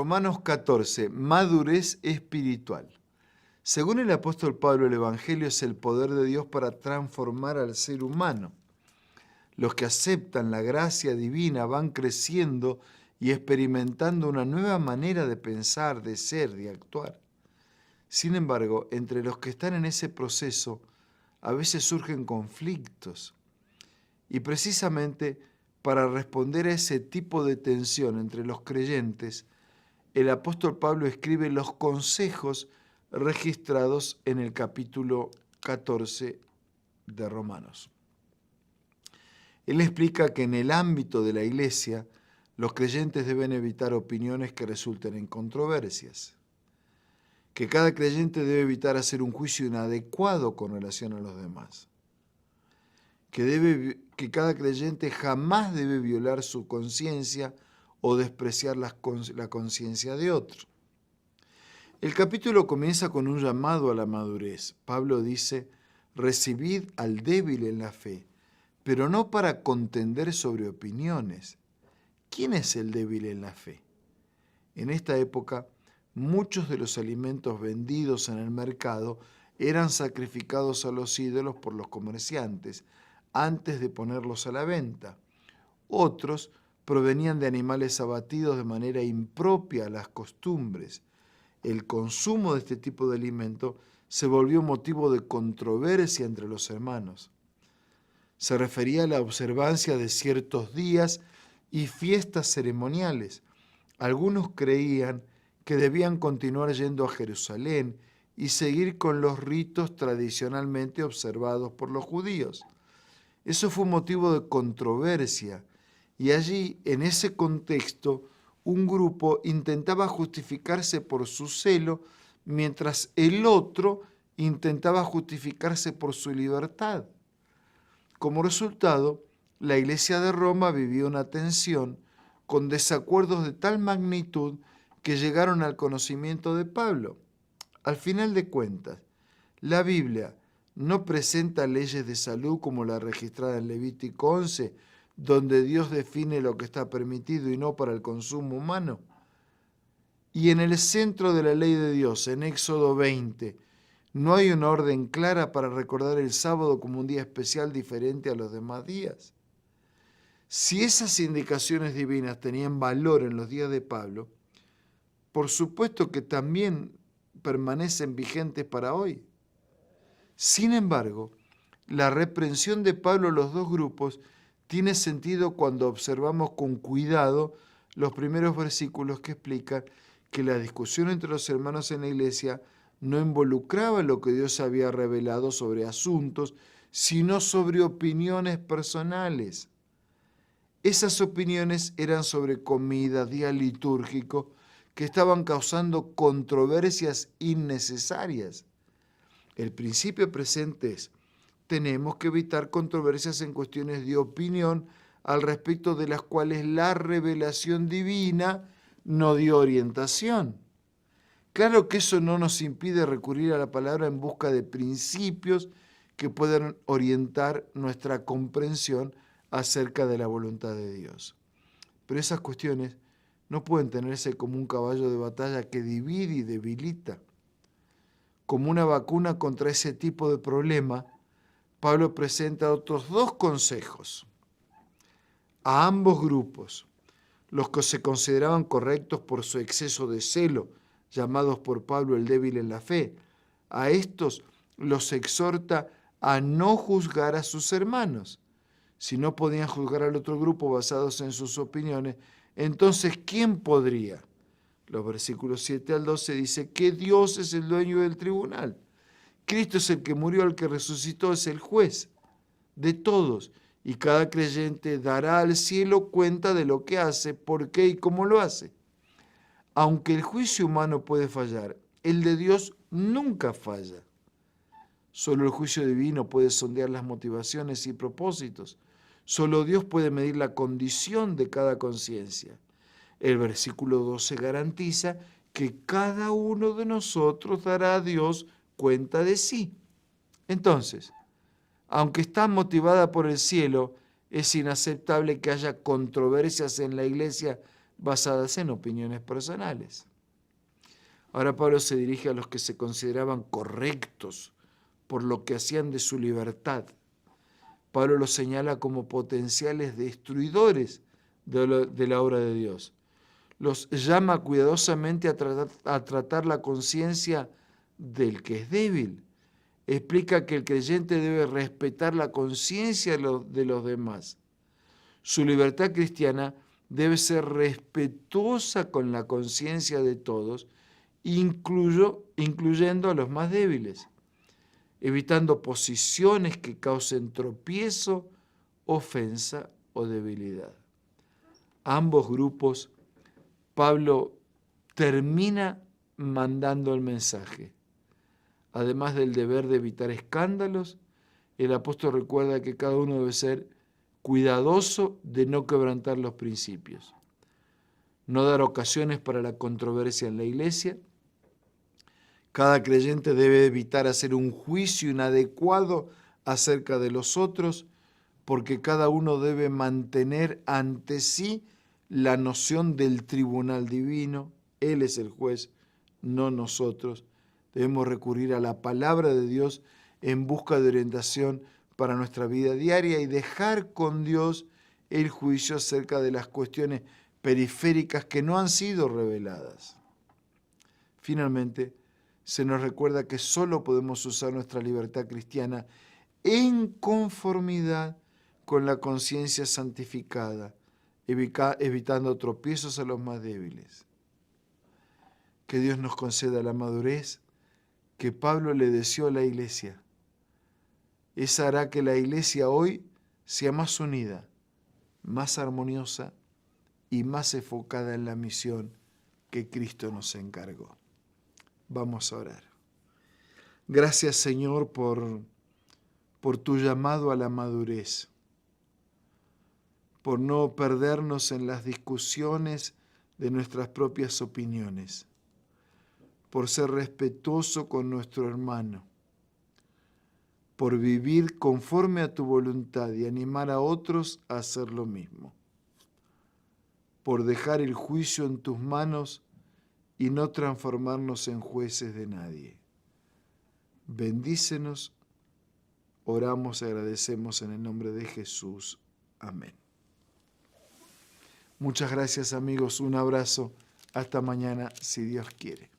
Romanos 14, madurez espiritual. Según el apóstol Pablo, el Evangelio es el poder de Dios para transformar al ser humano. Los que aceptan la gracia divina van creciendo y experimentando una nueva manera de pensar, de ser, de actuar. Sin embargo, entre los que están en ese proceso, a veces surgen conflictos. Y precisamente para responder a ese tipo de tensión entre los creyentes, el apóstol Pablo escribe los consejos registrados en el capítulo 14 de Romanos. Él explica que en el ámbito de la iglesia, los creyentes deben evitar opiniones que resulten en controversias, que cada creyente debe evitar hacer un juicio inadecuado con relación a los demás, que cada creyente jamás debe violar su conciencia o despreciar la conciencia de otro. El capítulo comienza con un llamado a la madurez. Pablo dice, recibid al débil en la fe, pero no para contender sobre opiniones. ¿Quién es el débil en la fe? En esta época, muchos de los alimentos vendidos en el mercado eran sacrificados a los ídolos por los comerciantes antes de ponerlos a la venta. Otros provenían de animales abatidos de manera impropia a las costumbres. El consumo de este tipo de alimento se volvió motivo de controversia entre los hermanos. Se refería a la observancia de ciertos días y fiestas ceremoniales. Algunos creían que debían continuar yendo a Jerusalén y seguir con los ritos tradicionalmente observados por los judíos. Eso fue motivo de controversia y allí, en ese contexto, un grupo intentaba justificarse por su celo, mientras el otro intentaba justificarse por su libertad. Como resultado, la Iglesia de Roma vivió una tensión con desacuerdos de tal magnitud que llegaron al conocimiento de Pablo. Al final de cuentas, la Biblia no presenta leyes de salud como la registrada en Levítico 11, donde Dios define lo que está permitido y no para el consumo humano. Y en el centro de la ley de Dios, en Éxodo 20, no hay una orden clara para recordar el sábado como un día especial diferente a los demás días. Si esas indicaciones divinas tenían valor en los días de Pablo, por supuesto que también permanecen vigentes para hoy. Sin embargo, la reprensión de Pablo a los dos grupos tiene sentido cuando observamos con cuidado los primeros versículos que explican que la discusión entre los hermanos en la iglesia no involucraba lo que Dios había revelado sobre asuntos, sino sobre opiniones personales. Esas opiniones eran sobre comida, día litúrgico, que estaban causando controversias innecesarias. El principio presente es: tenemos que evitar controversias en cuestiones de opinión al respecto de las cuales la revelación divina no dio orientación. Claro que eso no nos impide recurrir a la palabra en busca de principios que puedan orientar nuestra comprensión acerca de la voluntad de Dios. Pero esas cuestiones no pueden tenerse como un caballo de batalla que divide y debilita. Como una vacuna contra ese tipo de problema, Pablo presenta otros dos consejos a ambos grupos, los que se consideraban correctos por su exceso de celo, llamados por Pablo el débil en la fe. A estos los exhorta a no juzgar a sus hermanos. Si no podían juzgar al otro grupo basados en sus opiniones, entonces ¿quién podría? Los versículos 7 al 12 dice que Dios es el dueño del tribunal. Cristo es el que murió, el que resucitó, es el juez de todos. Y cada creyente dará al cielo cuenta de lo que hace, por qué y cómo lo hace. Aunque el juicio humano puede fallar, el de Dios nunca falla. Solo el juicio divino puede sondear las motivaciones y propósitos. Solo Dios puede medir la condición de cada conciencia. El versículo 12 garantiza que cada uno de nosotros dará a Dios cuenta de sí. Entonces, aunque está motivada por el cielo, es inaceptable que haya controversias en la iglesia basadas en opiniones personales. Ahora Pablo se dirige a los que se consideraban correctos por lo que hacían de su libertad. Pablo los señala como potenciales destruidores de la obra de Dios. Los llama cuidadosamente a tratar la conciencia del que es débil. Explica que el creyente debe respetar la conciencia de los demás. Su libertad cristiana debe ser respetuosa con la conciencia de todos, incluyendo a los más débiles, evitando posiciones que causen tropiezo, ofensa o debilidad. A ambos grupos, Pablo termina mandando el mensaje. Además del deber de evitar escándalos, el apóstol recuerda que cada uno debe ser cuidadoso de no quebrantar los principios, no dar ocasiones para la controversia en la iglesia. Cada creyente debe evitar hacer un juicio inadecuado acerca de los otros, porque cada uno debe mantener ante sí la noción del tribunal divino. Él es el juez, no nosotros. Debemos recurrir a la palabra de Dios en busca de orientación para nuestra vida diaria y dejar con Dios el juicio acerca de las cuestiones periféricas que no han sido reveladas. Finalmente, se nos recuerda que solo podemos usar nuestra libertad cristiana en conformidad con la conciencia santificada, evitando tropiezos a los más débiles. Que Dios nos conceda la madurez que Pablo le deseó a la iglesia. Esa hará que la iglesia hoy sea más unida, más armoniosa y más enfocada en la misión que Cristo nos encargó. Vamos a orar. Gracias, Señor, por tu llamado a la madurez, por no perdernos en las discusiones de nuestras propias opiniones, por ser respetuoso con nuestro hermano, por vivir conforme a tu voluntad y animar a otros a hacer lo mismo, por dejar el juicio en tus manos y no transformarnos en jueces de nadie. Bendícenos, oramos y agradecemos en el nombre de Jesús. Amén. Muchas gracias, amigos, un abrazo, hasta mañana si Dios quiere.